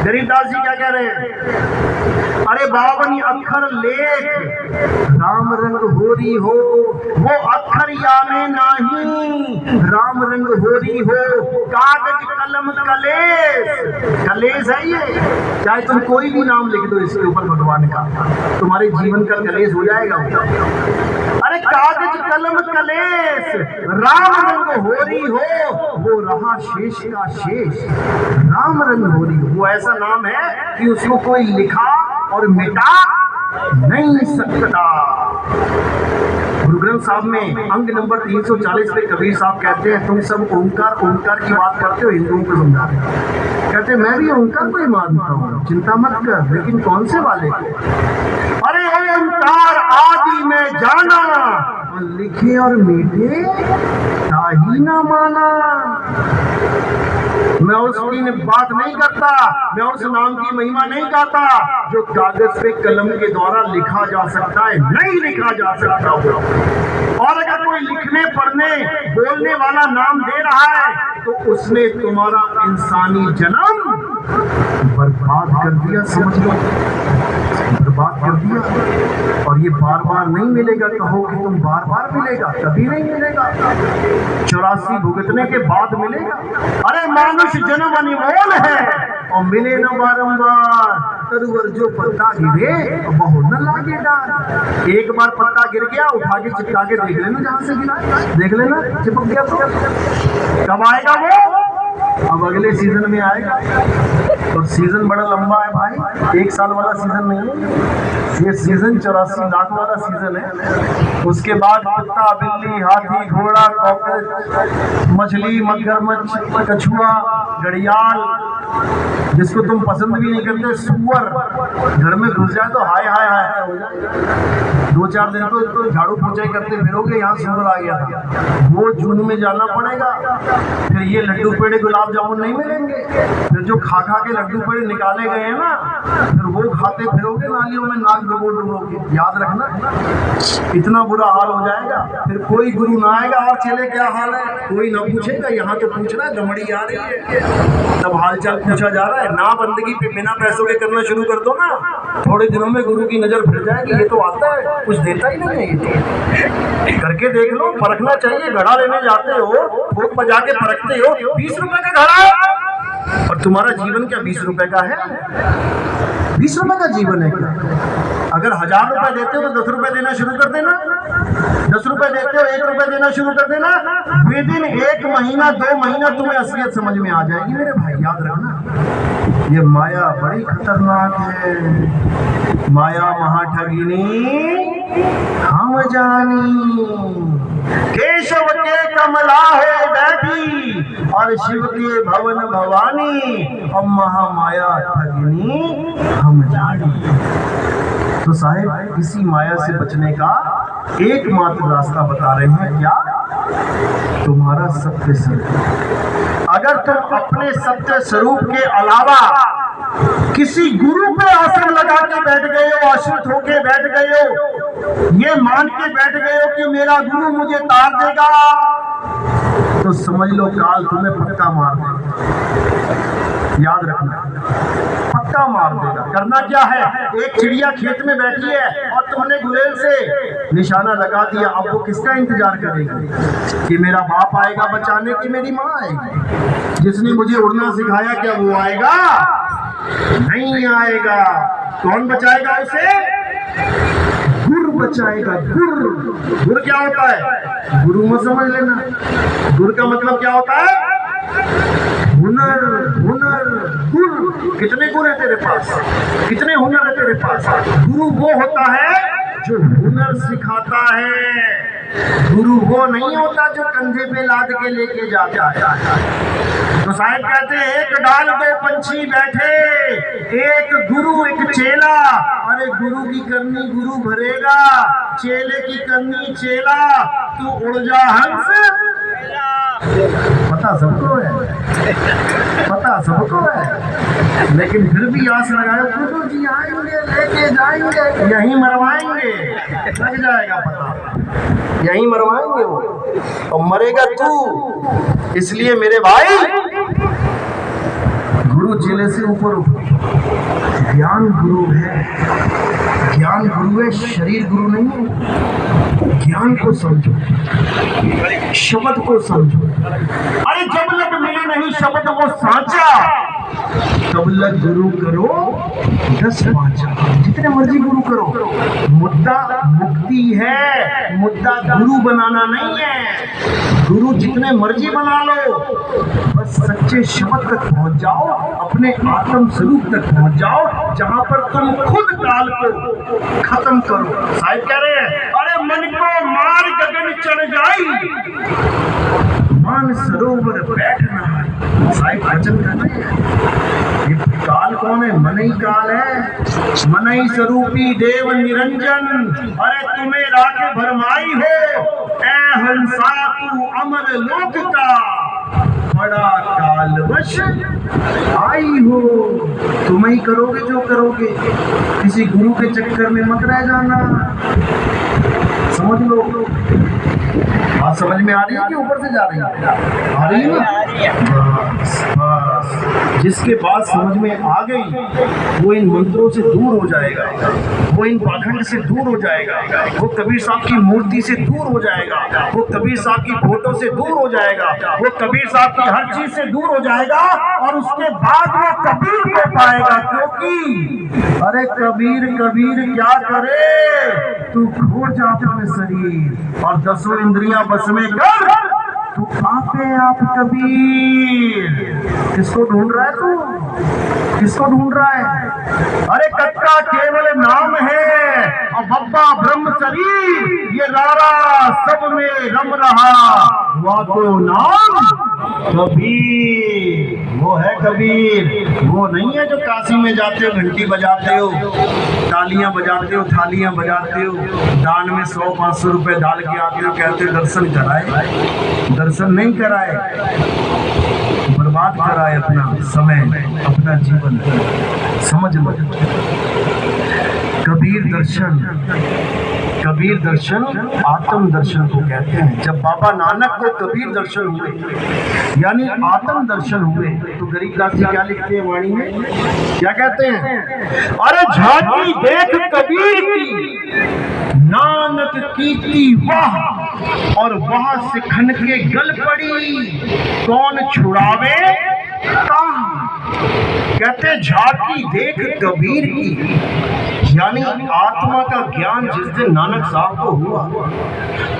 गरीबदास जी क्या कह रहे हैं? अरे 52 अक्षर लेख राम रंग होरी हो, वो अक्षर यामे नहीं राम रंग होरी हो। कागज कलम कलेश, कलेश है ये, चाहे तुम कोई भी नाम लिख दो इसके ऊपर भगवान का, तुम्हारे जीवन का कलेश हो जाएगा। अरे कागज कलम कलेश राम रंग होरी हो, वो रहा शेष का शेष राम रंग होरी हो। वो ऐसा नाम है कि उसको कोई लिखा और मिटा नहीं सकता। गुरु ग्रंथ साहब में अंग नंबर 340 पे कबीर साहब कहते हैं, तुम सब ओंकार ओंकार की बात करते हो, हिंदुओं को समझा रहे हैं। कहते मैं भी ओंकार को ही मानता हूँ, चिंता मत कर, लेकिन कौन से वाले को? अरे ओंकार आदि में जाना, लिखे और मीठे ताही ना माना। मैं उसकी बात नहीं करता, मैं उस नाम की महिमा नहीं गाता जो कागज पे कलम के द्वारा लिखा जा सकता है, नहीं लिखा जा सकता। और अगर कोई लिखने, पढ़ने, बोलने वाला नाम दे रहा है तो उसने तुम्हारा इंसानी जन्म बर्बाद कर दिया, समझ लो बर्बाद कर दिया। और ये बार बार नहीं मिलेगा, कहो कि तुम बार बार मिलेगा, कभी नहीं मिलेगा, 84 भुगतने के बाद मिलेगा। अरे मानुष जन्म अनमोल है और मिले न बारंबार, तरुवर जो पत्ता गिरे बहु न लागे डार। एक बार पत्ता गिर गया, उठा के चिपका के देख लेना, जहां से गिरा देख लेना, चिपक गया तो कब आएगा वो? अब अगले सीजन में आएगा। और सीजन बड़ा लंबा है भाई, 1 साल वाला सीजन नहीं है ये, सीजन 84 लाख वाला सीजन है। उसके बाद कुत्ता, बिल्ली, हाथी, घोड़ा, कॉकरोच, मछली, मगरमच्छ, कछुआ, घड़ियाल, जिसको तुम पसंद भी नहीं करते, सुअर घर में घुस जाए तो हाय हाय हाय हो जाए। 2-4 दिन तो झाड़ू पोछाई करते फिरोगे, यहाँ सुअर आ गया था, वो जून में जाना पड़ेगा। फिर ये लड्डू पेड़े गुलाब जामुन नहीं मिलेंगे, फिर जो खा खा के लड्डू पेड़े निकाले गए हैं ना, फिर वो खाते फिरोगे नालियों में, नाक डुबो डुबो के। याद रखना, इतना बुरा हाल हो जाएगा। फिर कोई गुरु ना आएगा, और चले क्या हाल है, कोई ना पूछेगा। यहाँ तो पूछना है, गमड़ी आ रही है, तब हालचाल पूछा जा रहा है। ना बंदगी पे बिना पैसों के करना शुरू कर दो ना, थोड़े दिनों में गुरु की नजर फिर जाएगी, ये तो आता है, कुछ देता ही नहीं है। करके देख लो, परखना चाहिए। घड़ा लेने जाते हो, भोग बजा के परखते हो, 20 रुपए का घड़ा है, और तुम्हारा जीवन क्या 20 रुपए का है? 20 रुपए का जीवन है क्या? अगर 1000 रुपए देते हो तो 10 रुपए देना शुरू कर देना, 10 रुपए देते हो 1 रुपए देना शुरू कर देना। विदिन 1 महीना 2 महीना तुम्हें असलियत समझ में आ जाएगी मेरे भाई। याद रखना, ये माया बड़ी खतरनाक है। माया महाठगिनी हम जानी, केशव के कमला है बैठी और शिव के भवन भवानी, और महामाया ठगिनी हम जानी। तो साहिब, इसी माया से बचने का एकमात्र रास्ता बता रहे हैं, क्या? तुम्हारा सत्य स्वरूप। अगर तुम अपने सत्य स्वरूप के अलावा किसी गुरु पे आसन लगा के बैठ गए हो, आश्रित होके बैठ गए हो, ये मान के बैठ गए हो कि मेरा गुरु मुझे तार देगा, तो समझ लो काल तुम्हें पक्का मार देगा। याद रखना, पक्का मार देगा। करना क्या है, एक चिड़िया खेत में बैठी है और तुमने गुलेल से निशाना लगा दिया, अब वो किसका इंतजार करेगी कि मेरा बाप आएगा बचाने की मेरी माँ आएगी? जिसने मुझे उड़ना सिखाया क्या वो आएगा? नहीं आएगा। कौन बचाएगा उसे? गुरु बचाएगा। गुर क्या होता है? गुरु में समझ लेना, गुर का मतलब क्या होता है? हुनर। गुरु, कितने गुण है तेरे पास, कितने हुनर है तेरे पास? गुरु वो होता है जो हुनर सिखाता है। गुरु वो नहीं होता जो कंधे पे लाद के लेके जाता है। तो साहब कहते हैं, एक डाल 2 पंछी बैठे, एक गुरु एक चेला। अरे गुरु की करनी गुरु भरेगा, चेले की करनी चेला, तू उड़ जा हंस। पता सबको है, पता सबको है, लेकिन फिर भी आस लगाए, गुरु जी आएंगे लेके जाएंगे, यहीं मरवाएंगे, लग जाएगा पता, यहीं मरवाएंगे वो, और मरेगा तू। इसलिए मेरे भाई, गुरु जिले से ऊपर उठो। ज्ञान गुरु है, ज्ञान गुरु है, शरीर गुरु नहीं है। ज्ञान को समझो, शब्द को समझो। अरे जब लग मिले नहीं शब्द वो साचा, तब लग गुरु करो 10 पांचा। जितने मर्जी गुरु करो, मुद्दा मुक्ति है, मुद्दा गुरु बनाना नहीं है। गुरु जितने मर्जी बना लो, बस सच्चे शब्द तक पहुंच जाओ, अपने आत्म स्वरूप तक पहुंच जाओ, जहां पर तुम खुद काल को खत्म करो। साहिब कह रहे हैं, अरे मन को मार गगन चढ़ जाई, मान सरोवर बैठना। साहिब वचन कर रहे हैं, ये काल कौन है? मन ही काल है, मन ही स्वरूपी देव निरंजन। अरे तुम्हें राखे भरमाई हो, ऐ हंसा तू अमर लोक का, बड़ा कालवश आई हो। तुम ही करोगे जो करोगे, किसी गुरु के चक्कर में मत रह जाना। समझ लो, बात समझ में आ रही है कि ऊपर से जा रही है? आ रही है ना? बस बस जिसके बाद समझ में आ गई वो इन मंत्रों से दूर हो जाएगा, वो इन पाखंड से दूर हो जाएगा, वो कबीर साहब की मूर्ति से दूर हो जाएगा, वो कबीर साहब की फोटो से दूर हो जाएगा, वो कबीर साहब की हर चीज से दूर हो जाएगा और उसके बाद वो कबीर को पाएगा। क्योंकि अरे कबीर कबीर क्या करे, तू खो जा अपने शरीर और 10 इंद्रियां बस में कर, तू आपे आप कबीर। किसको ढूंढ रहा है तू, किसको ढूंढ रहा है? अरे कक्का केवल नाम है और बब्बा ब्रह्म शरीर, ये रारा सब में रम रहा, हुआ तो नाम कबीर। वो है कबीर, वो नहीं है जो काशी में जाते हो घंटी बजाते हो, तालियां बजाते हो, थालियां बजाते हो, दान में 100-500 रुपए डाल के आते हो, कहते हो दर्शन कराए। दर्शन नहीं कराए, बर्बाद कराए अपना समय, अपना जीवन। समझ लो, कबीर दर्शन, कबीर दर्शन आत्म दर्शन को कहते हैं। जब बाबा नानक को कबीर दर्शन हुए यानी आत्म दर्शन हुए, तो गरीबदास जी क्या लिखते हैं वाणी में, क्या कहते हैं? अरे झांकी देख कबीर की, नानक कीर्ति वाह, और वह सिखन के गल पड़ी, कौन छुड़ावे कहाँ। कहते झांकी देख कबीर की, यानी आत्मा का ज्ञान जिस दिन नानक साहब को हुआ,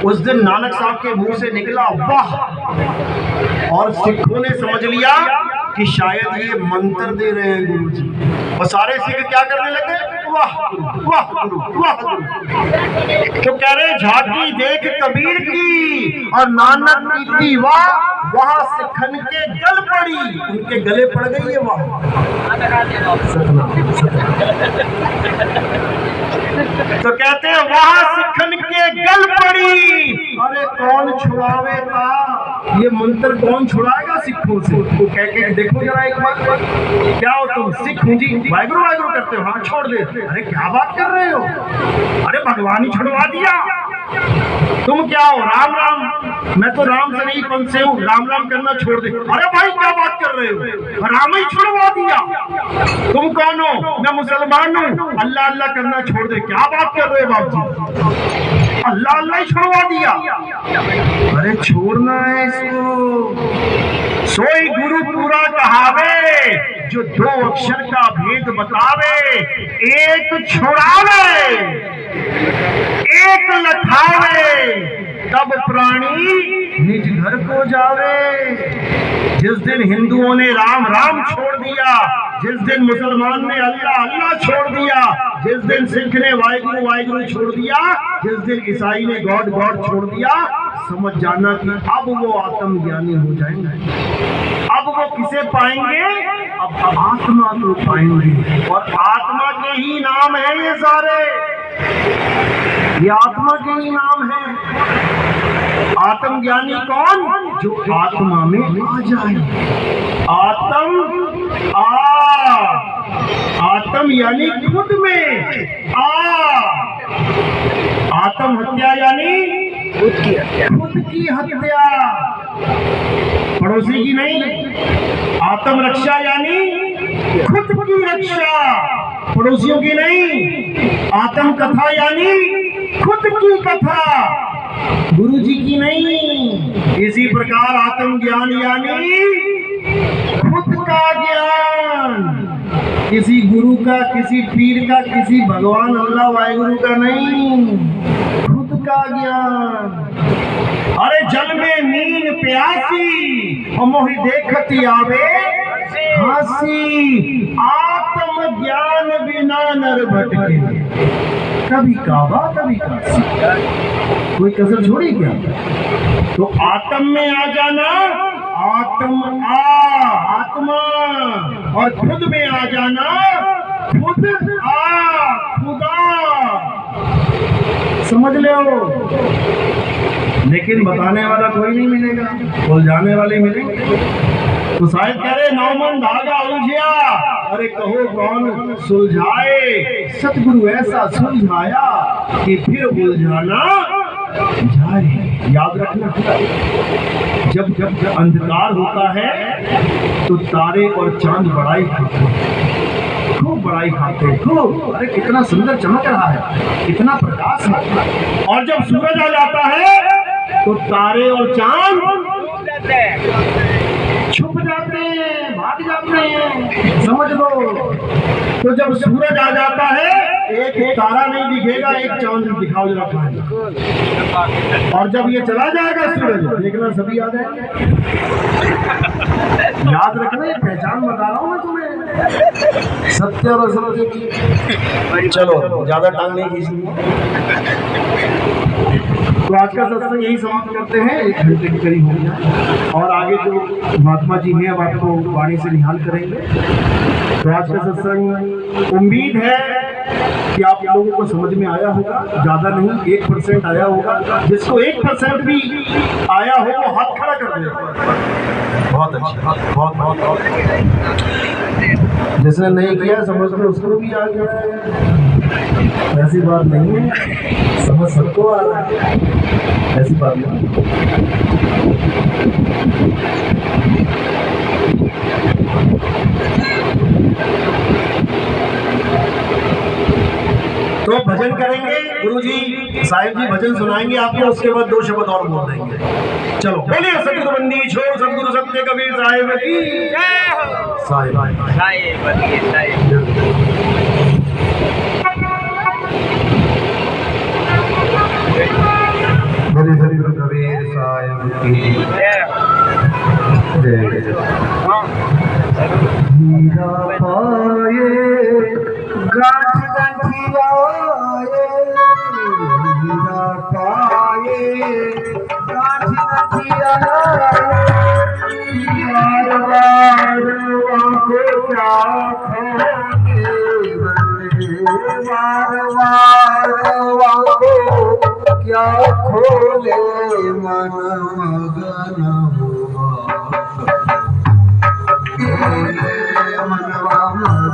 उस दिन नानक साहब के मुंह से निकला वाह, और सिखों ने समझ लिया कि शायद ये मंत्र दे रहे हैं गुरु जी, और सारे सिख क्या करने लगे, वाह वाह गुरु वाह गुरु। तो कह रहे झांकी देख कबीर की और नानक कीर्ति वाह, वहां सिखन के गल पड़ी, उनके गले पड़ गई है वाह। तो कहते हैं वहां सिखन के गल पड़ी, अरे कौन छुड़ावे था, ये मंत्र कौन छुड़ाएगा सिखों से। तो कह के देखो जरा एक बार, क्या हो तुम सिख हूँ जी, वाहिगुरु वाहिगुरु करते हो, हाँ छोड़ दे। अरे क्या बात कर रहे हो, अरे भगवान ही छुड़वा दिया, तुम क्या हो राम राम, मैं तो राम से नहीं पंथ से हूँ, राम राम करना छोड़ दे। अरे भाई क्या बात कर रहे हो, राम ही छुड़वा दिया, तुम कौन हो, मैं मुसलमान हूँ, अल्लाह अल्लाह करना छोड़ दे। क्या बात कर रहे हो बाप जी, अल्लाह अल्लाह ही छुड़वा दिया। अरे छोड़ना है इसको, सोई गुरु पूरा कहावे, जो 2 अक्षर का भेद बतावे, एक छुड़ावे एक लखावे, तब प्राणी निज घर को जावे। जिस दिन हिंदुओं ने राम राम छोड़ दिया, जिस दिन मुसलमान ने अल्लाह अल्लाह छोड़ दिया, जिस दिन सिख ने वाहिगुरु वाहिगुरु छोड़ दिया, जिस दिन ईसाई ने गॉड गॉड छोड़ दिया, समझ जाना कि अब वो आत्मज्ञानी हो जाएंगे। अब वो किसे पाएंगे, अब आत्मा को पाएंगे, और आत्मा के ही नाम है ये सारे, ये आत्मा के ही नाम है। आत्मज्ञानी कौन, जो आत्मा में आ जाए। आत्म यानी खुद में आत्म हत्या यानी खुद की हत्या, पड़ोसी की नहीं। आत्म रक्षा यानी खुद की रक्षा, पड़ोसियों की नहीं। आत्म कथा यानी खुद की कथा, गुरु जी की नहीं। इसी प्रकार आत्म ज्ञान यानी खुद का ज्ञान, किसी गुरु का, किसी पीर का, किसी भगवान अल्लाह वाहिगुरु का नहीं, खुद का ज्ञान। अरे जल में नीन प्यासी और मोहि देखती आवे हासी, आत्म ज्ञान बिना नर भटके, कभी काबा कभी काशी, कोई कसर छोड़ी क्या। तो आत्म में आ जाना, आत्मा, और खुद में आ जाना, खुद खुदा, समझ ले। लेकिन बताने वाला कोई नहीं मिलेगा, उलझाने वाले मिलेंगे। तो शायद कह रहे नौमन धागा उलझिया, अरे कहो कौन सुलझाए, सतगुरु ऐसा सुलझाया कि फिर उलझाना जाए। याद रखना, जब जब अंधकार होता है तो तारे और चांद बड़ाई खाते हैं, खूब बड़ाई खाते हैं, खूब। अरे कितना सुंदर चमक रहा है, कितना प्रकाश है। और जब सूरज आ जाता है तो तारे और चांद छुप जाते हैं, भाग जाते हैं, समझ लो। तो जब सूरज आ जाता है एक तारा नहीं दिखेगा, एक चांद दिखाओ जरा कहाँ। और जब ये चला जाएगा सूरज, देखना सभी आ जाएंगे। याद रखना, ये पहचान बता रहा हूँ मैं तुम्हें, सत्य और असत्य की। चलो ज्यादा टांग नहीं खींचनी। तो आज का सत्संग यही समाप्त करते हैं, 1 घंटे के करीब हो गया। और आगे जो महात्मा जी हैं अब आपको वाणी से निहाल करेंगे। तो आज का सत्संग उम्मीद है कि आप लोगों को समझ में आया होगा, ज़्यादा नहीं 1% आया होगा। जिसको 1% भी आया हो वो हाथ खड़ा कर दे। बहुत अच्छा, बहुत बहुत बहुत। जिसने नहीं किया समझ लो उसको भी आ गया। ऐसी बात नहीं है, समझ सबको आ रहा है, ऐसी बात नहीं। तो भजन करेंगे, गुरुजी साहिब जी भजन सुनाएंगे आपको, उसके बाद 2 शब्द और बोल देंगे। चलो बोलिए सतगुरु बंदी छोड़ सतगुरु सत्य कबीर साहिब की जय हो। साहिब बोलिए सतगुरु कबीर साहिब की जय। हीरा पाए गांठ गंठियाए, हीरा पाए गांठ गंठियाए, बार बार आंखों क्या खोले बंदे, बार बार आंखों क्या खोले मन मगन हुआ, मनवा मगन।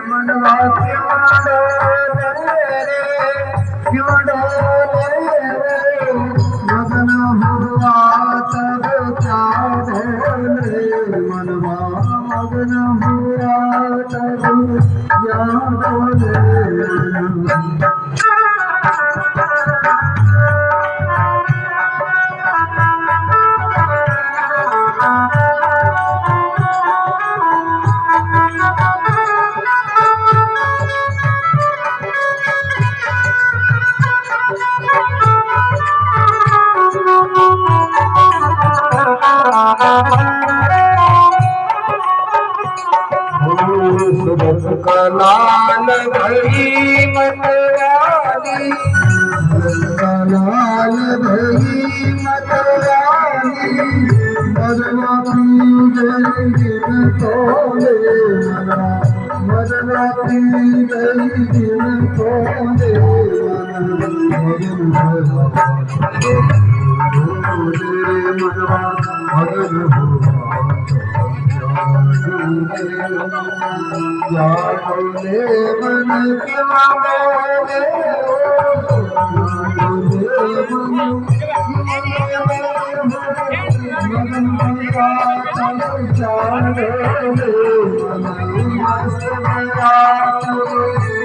मनवा क्यों डोले मगन हुआ तब क्या बोले, मनवा मगन हुआ तब क्या बोले। का लाल भई मतवाली, का लाल भई मतवाली, मरवा पी गई दिन तोले, मरवा पी गई दिन तोले, मनवा मगन हुआ क्या बोले मन क्या बोले, मगन हुआ तब क्या बोले, मस्त मेरा बोले।